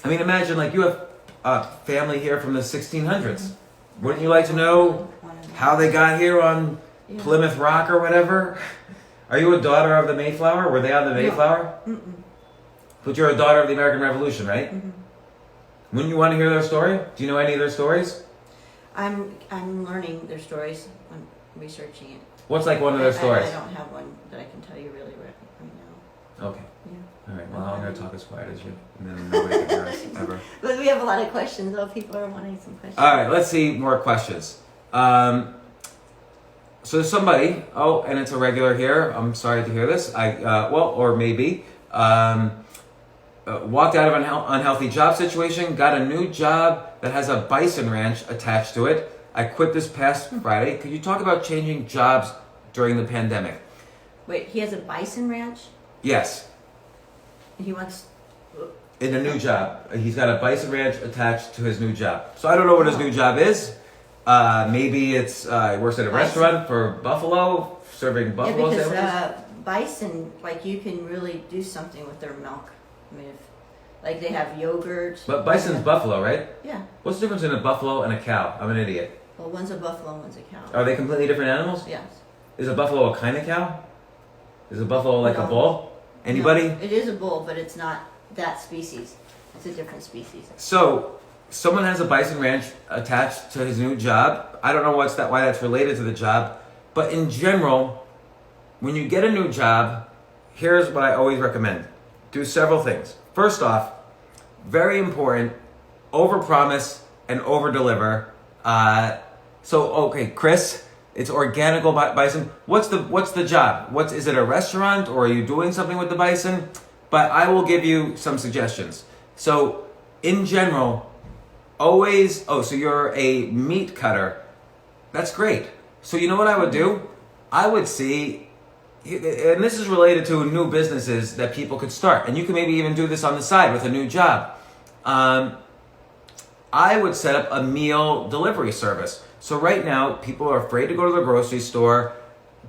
I mean, imagine like you have a family here from the 1600s. Wouldn't you like to know how they got here on Plymouth Rock or whatever? Are you a daughter of the Mayflower? Were they on the Mayflower? No. But you're a daughter of the American Revolution, right? Mm-hmm. Wouldn't you want to hear their story? Do you know any of their stories? I'm learning their stories. I'm researching it. What's like one of their stories? I don't have one that I can tell you really right now. Okay. Yeah. All right. Well, I'm going to talk as quiet as you, and then nobody can hear us ever. But we have a lot of questions, though. People are wanting some questions. All right. Let's see more questions. So somebody, and it's a regular here. I'm sorry to hear this. Or maybe. Walked out of an unhealthy job situation, got a new job that has a bison ranch attached to it. I quit this past Friday. Could you talk about changing jobs during the pandemic? Wait, he has a bison ranch? Yes. He wants... In a new job. He's got a bison ranch attached to his new job. So I don't know what his new job is. Maybe it's he works at a restaurant for buffalo, serving buffalo sandwiches. Bison, like, you can really do something with their milk. I mean, like they have yogurt. But bison's buffalo, right? Yeah. What's the difference in a buffalo and a cow? I'm an idiot. Well, one's a buffalo, one's a cow. Are they completely different animals? Yes. Is a buffalo a kind of cow? Is a buffalo like a No. bull? Anybody? No, it is a bull, but it's not that species. It's a different species. So, someone has a bison ranch attached to his new job. I don't know why that's related to the job, but in general, when you get a new job, here's what I always recommend. Do several things. First off, very important, overpromise and overdeliver. Okay, Chris, it's organical bison. What's the job? Is it a restaurant, or are you doing something with the bison? But I will give you some suggestions. So, in general, so you're a meat cutter. That's great. So you know what I would do? I would see, and this is related to new businesses that people could start, and you can maybe even do this on the side with a new job. I would set up a meal delivery service. So right now, people are afraid to go to the grocery store.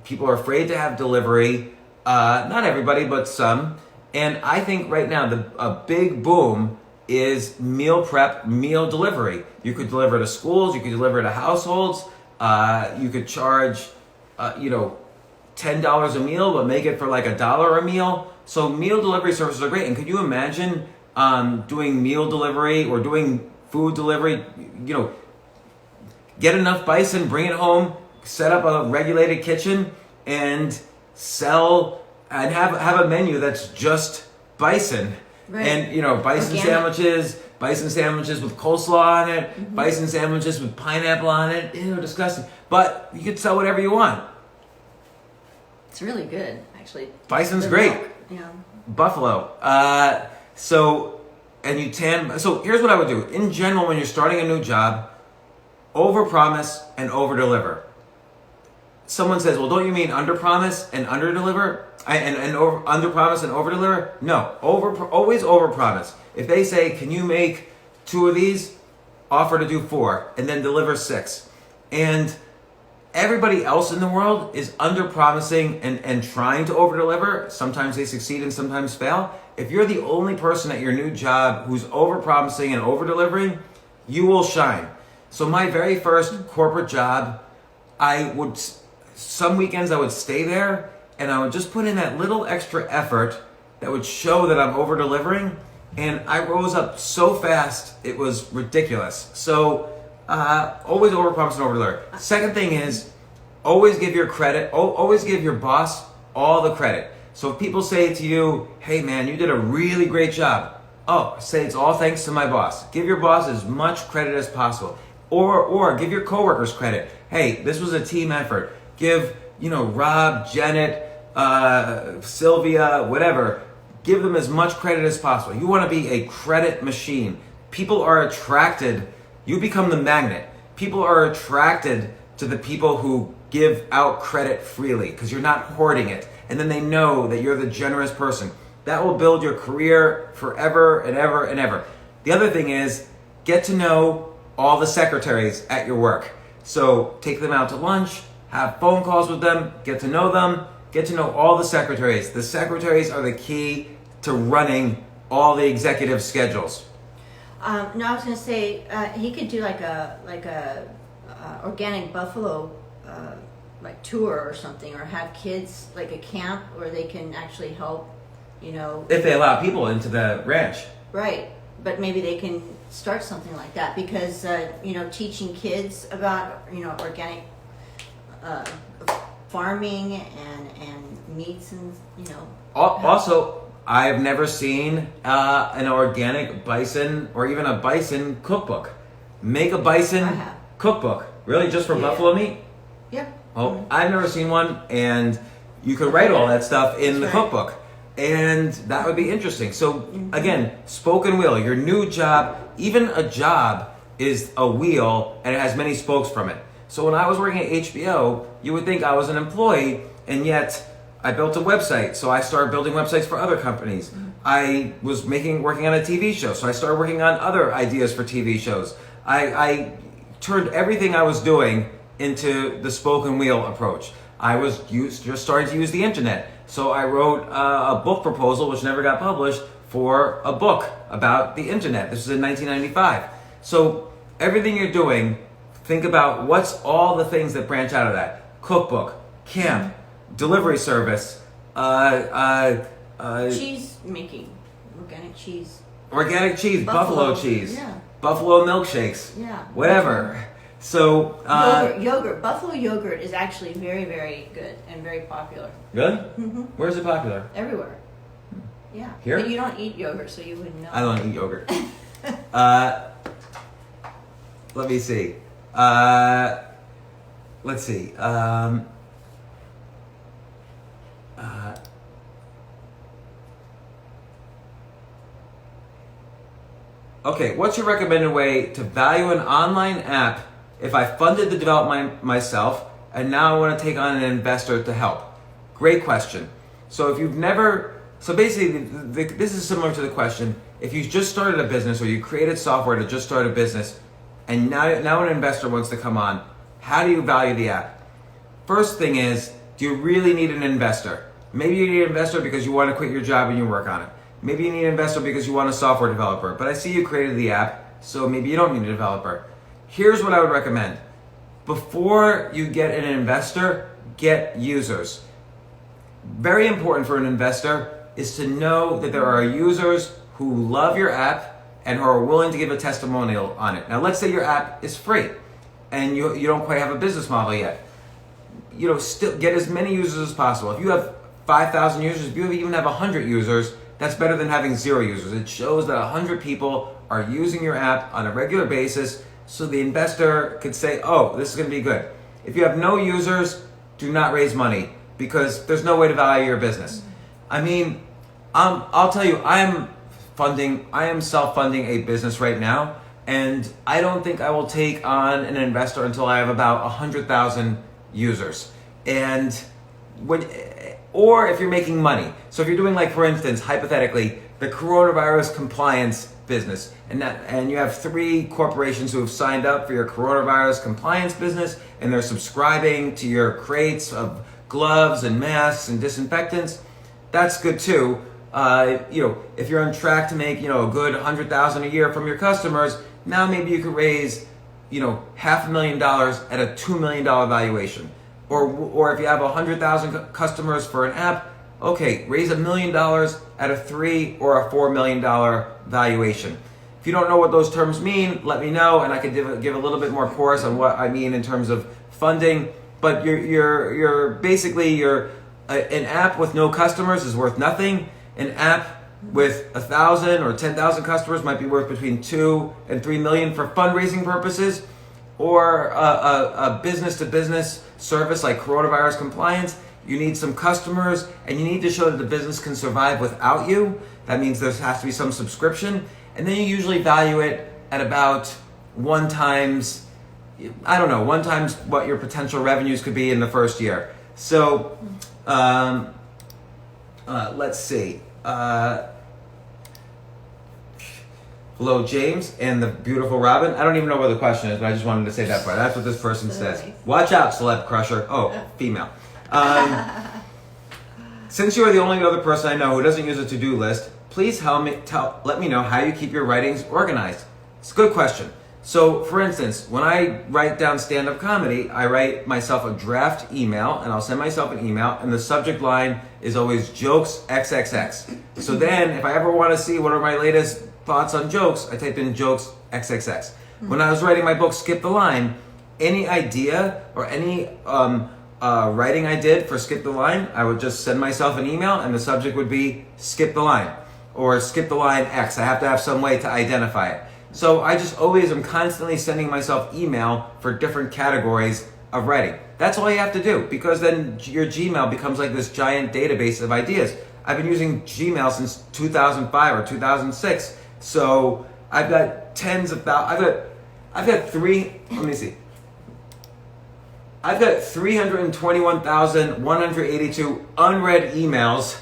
People are afraid to have delivery. Not everybody, but some. And I think right now a big boom is meal prep, meal delivery. You could deliver to schools, you could deliver to households, you could charge, $10 a meal, but make it for like $1 a meal. So meal delivery services are great. And could you imagine doing meal delivery or doing food delivery? Get enough bison, bring it home, set up a regulated kitchen, and sell and have a menu that's just bison. Right. And bison sandwiches with coleslaw on it, bison sandwiches with pineapple on it. Ew, disgusting. But you could sell whatever you want. It's really good, actually. Bison's great. Milk, yeah. Buffalo. So here's what I would do. In general, when you're starting a new job, overpromise and overdeliver. Someone says, well, don't you mean underpromise and underdeliver? Underpromise and overdeliver? No, always overpromise. If they say, can you make 2 of these? Offer to do 4 and then deliver 6. And everybody else in the world is underpromising and trying to overdeliver. Sometimes they succeed and sometimes fail. If you're the only person at your new job who's overpromising and overdelivering, you will shine. So my very first corporate job, some weekends I would stay there and I would just put in that little extra effort that would show that I'm over-delivering, and I rose up so fast, it was ridiculous. So, always overpromise and over-deliver. Second thing is, always give your boss all the credit. So if people say to you, hey man, you did a really great job. Say it's all thanks to my boss. Give your boss as much credit as possible. Or give your coworkers credit. Hey, this was a team effort. Give, Rob, Janet, Sylvia, whatever. Give them as much credit as possible. You want to be a credit machine. People are attracted. You become the magnet. People are attracted to the people who give out credit freely because you're not hoarding it. And then they know that you're the generous person. That will build your career forever and ever and ever. The other thing is, get to know all the secretaries at your work. So take them out to lunch, have phone calls with them, get to know them, get to know all the secretaries. The secretaries are the key to running all the executive schedules. I was going to say he could do like a organic buffalo tour or something, or have kids like a camp where they can actually help. If they allow people into the ranch. Right, but maybe they can start something like that because teaching kids about organic farming and meats and Also, I've never seen an organic bison or even a bison cookbook. Make a bison cookbook. Really, just for buffalo meat? Yeah. Oh, I've never seen one, and you could write all that stuff in the cookbook. And that would be interesting. So again, spoken wheel, your new job, even a job is a wheel and it has many spokes from it. So when I was working at HBO, you would think I was an employee, and yet I built a website. So I started building websites for other companies. I was working on a TV show, so I started working on other ideas for TV shows. I turned everything I was doing into the spoken wheel approach. I was just starting to use the internet. So I wrote a book proposal, which never got published, for a book about the internet. This was in 1995. So everything you're doing, think about what's all the things that branch out of that. Cookbook, camp, delivery service, cheese making, organic cheese, buffalo cheese, yeah. Buffalo milkshakes, yeah, whatever. So yogurt. Buffalo yogurt is actually very, very good and very popular. Good? Mm-hmm. Where is it popular? Everywhere. Yeah. Here? But you don't eat yogurt, so you wouldn't know. I don't eat yogurt. Let me see. Let's see. Okay, what's your recommended way to value an online app if I funded the development myself and now I want to take on an investor to help? Great question. So if you've never, so basically this is similar to the question, if you just started a business or you created software to just start a business and now an investor wants to come on, how do you value the app? First thing is, do you really need an investor? Maybe you need an investor because you want to quit your job and you work on it. Maybe you need an investor because you want a software developer, but I see you created the app, so maybe you don't need a developer. Here's what I would recommend. Before you get an investor, get users. Very important for an investor is to know that there are users who love your app and who are willing to give a testimonial on it. Now, let's say your app is free and you don't quite have a business model yet. Still get as many users as possible. If you have 5,000 users, if you even have 100 users, that's better than having 0 users. It shows that 100 people are using your app on a regular basis, so the investor could say, oh, this is going to be good. If you have no users, do not raise money because there's no way to value your business. I mean, I'll tell you, I am self-funding a business right now, and I don't think I will take on an investor until I have about 100,000 users. Or if you're making money. So if you're doing, like, for instance, hypothetically, the coronavirus compliance business, and you have 3 corporations who have signed up for your coronavirus compliance business, and they're subscribing to your crates of gloves and masks and disinfectants, that's good too. If you're on track to make, a good 100,000 a year from your customers, now maybe you could raise, $500,000 at a $2 million valuation. Or if you have 100,000 customers for an app, okay, raise $1 million at a $3 or a $4 million valuation. If you don't know what those terms mean, let me know, and I could give a little bit more course on what I mean in terms of funding. But you're basically an app with no customers is worth nothing. An app with 1,000 or 10,000 customers might be worth between 2 and 3 million for fundraising purposes. Or a business-to-business service like coronavirus compliance, you need some customers and you need to show that the business can survive without you. That means there has to be some subscription. And then you usually value it at about 1 times what your potential revenues could be in the first year. So let's see. Hello, James and the beautiful Robin. I don't even know what the question is, but I just wanted to say that part. That's what this person says. Watch out, celeb crusher. Oh, female. Since you are the only other person I know who doesn't use a to-do list, please let me know how you keep your writings organized. It's a good question. So, for instance, when I write down stand-up comedy, I write myself a draft email, and I'll send myself an email, and the subject line is always jokes XXX. So then, if I ever want to see what are my latest thoughts on jokes, I type in jokes XXX. When I was writing my book, Skip the Line, any idea or any writing I did for Skip the Line, I would just send myself an email and the subject would be Skip the Line or Skip the Line X. I have to have some way to identify it. So I just always am constantly sending myself email for different categories of writing. That's all you have to do, because then your Gmail becomes like this giant database of ideas. I've been using Gmail since 2005 or 2006. So I've got tens of thousands. I've got let me see. I've got 321,182 unread emails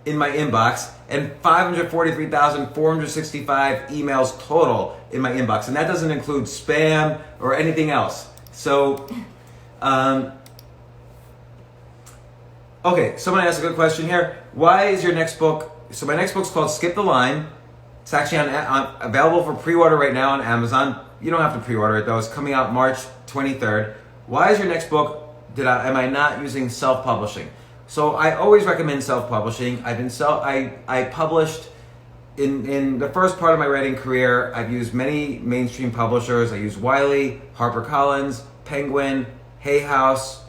in my inbox and 543,465 emails total in my inbox. And that doesn't include spam or anything else. So, okay, someone asked a good question here. Why is your next book? So my next book's called Skip the Line. It's actually available for pre-order right now on Amazon. You don't have to pre-order it though. It's coming out March 23rd. Why is your next book? Am I not using self-publishing? So I always recommend self-publishing. I published in the first part of my writing career. I've used many mainstream publishers. I used Wiley, HarperCollins, Penguin, Hay House,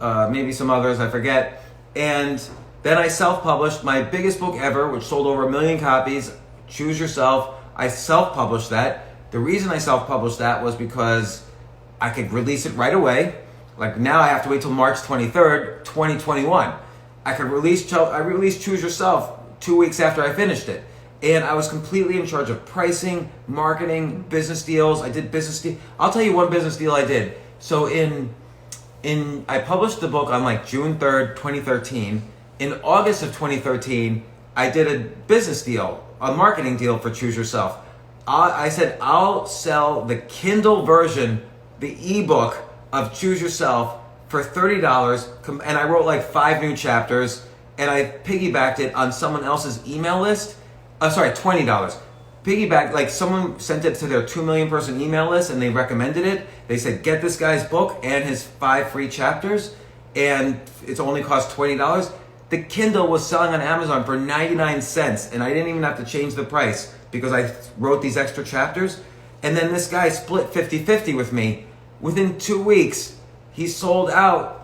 maybe some others I forget. And then I self-published my biggest book ever, which sold over 1 million copies. Choose Yourself. I self-published that. The reason I self-published that was because I could release it right away. Like now I have to wait till March 23rd, 2021. I released Choose Yourself 2 weeks after I finished it. And I was completely in charge of pricing, marketing, business deals. I did business deals. I'll tell you one business deal I did. So I published the book on like June 3rd, 2013. In August of 2013, I did a business deal, a marketing deal for Choose Yourself. I said, I'll sell the Kindle version, the ebook of Choose Yourself for $30, and I wrote like 5 new chapters, and I piggybacked it on someone else's email list. $20. Piggybacked, like someone sent it to their 2 million person email list, and they recommended it. They said, get this guy's book and his 5 free chapters, and it's only cost $20. The Kindle was selling on Amazon for 99 cents, and I didn't even have to change the price because I wrote these extra chapters. And then this guy split 50-50 with me. Within 2 weeks, he sold out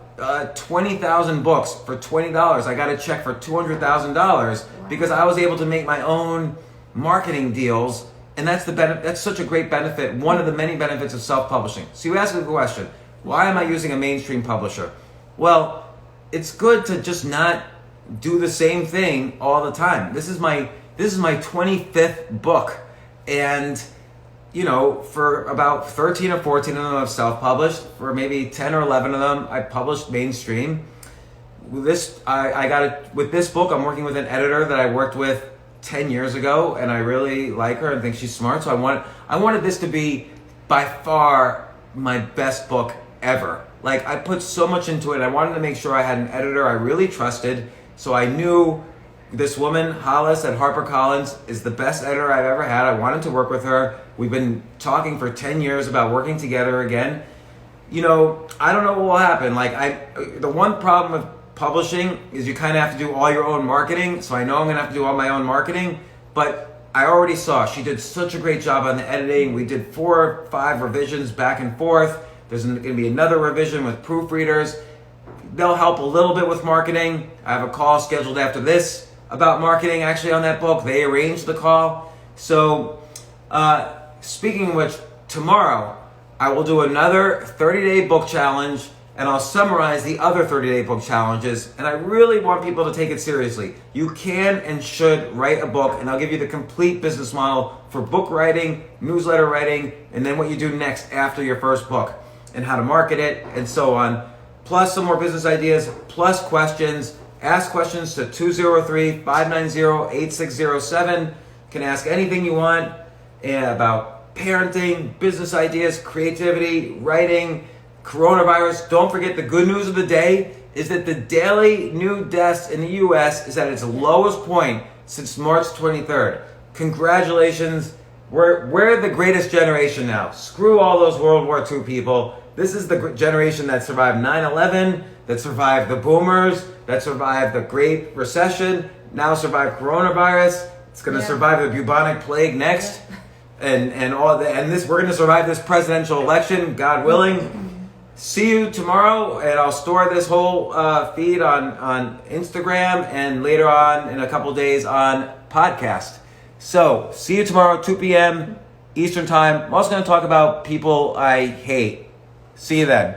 20,000 books for $20. I got a check for $200,000 because I was able to make my own marketing deals, and that's that's such a great benefit. One of the many benefits of self-publishing. So you ask the question, why am I using a mainstream publisher? Well, it's good to just not do the same thing all the time. This is my 25th book, and for about 13 or 14 of them I've self-published. For maybe 10 or 11 of them I published mainstream. With this book, I'm working with an editor that I worked with 10 years ago, and I really like her and think she's smart. So I wanted this to be by far my best book ever. Like, I put so much into it. I wanted to make sure I had an editor I really trusted. So I knew this woman, Hollis at HarperCollins, is the best editor I've ever had. I wanted to work with her. We've been talking for 10 years about working together again. I don't know what will happen. The one problem with publishing is you kind of have to do all your own marketing. So I know I'm going to have to do all my own marketing. But I already saw she did such a great job on the editing. We did 4 or 5 revisions back and forth. There's going to be another revision with proofreaders. They'll help a little bit with marketing. I have a call scheduled after this about marketing actually on that book. They arranged the call. So speaking of which, tomorrow I will do another 30-day book challenge, and I'll summarize the other 30-day book challenges. And I really want people to take it seriously. You can and should write a book, and I'll give you the complete business model for book writing, newsletter writing, and then what you do next after your first book, and how to market it, and so on. Plus some more business ideas, plus questions. Ask questions to 203-590-8607. You can ask anything you want about parenting, business ideas, creativity, writing, coronavirus. Don't forget, the good news of the day is that the daily new deaths in the U.S. is at its lowest point since March 23rd. Congratulations. We're the greatest generation now. Screw all those World War II people. This is the generation that survived 9/11, that survived the boomers, that survived the Great Recession, now survived coronavirus. It's going to survive the Bubonic Plague next. And we're going to survive this presidential election, God willing. See you tomorrow, and I'll store this whole feed on Instagram, and later on in a couple days on podcast. So, see you tomorrow, 2 p.m. Eastern Time. I'm also going to talk about people I hate. See you then.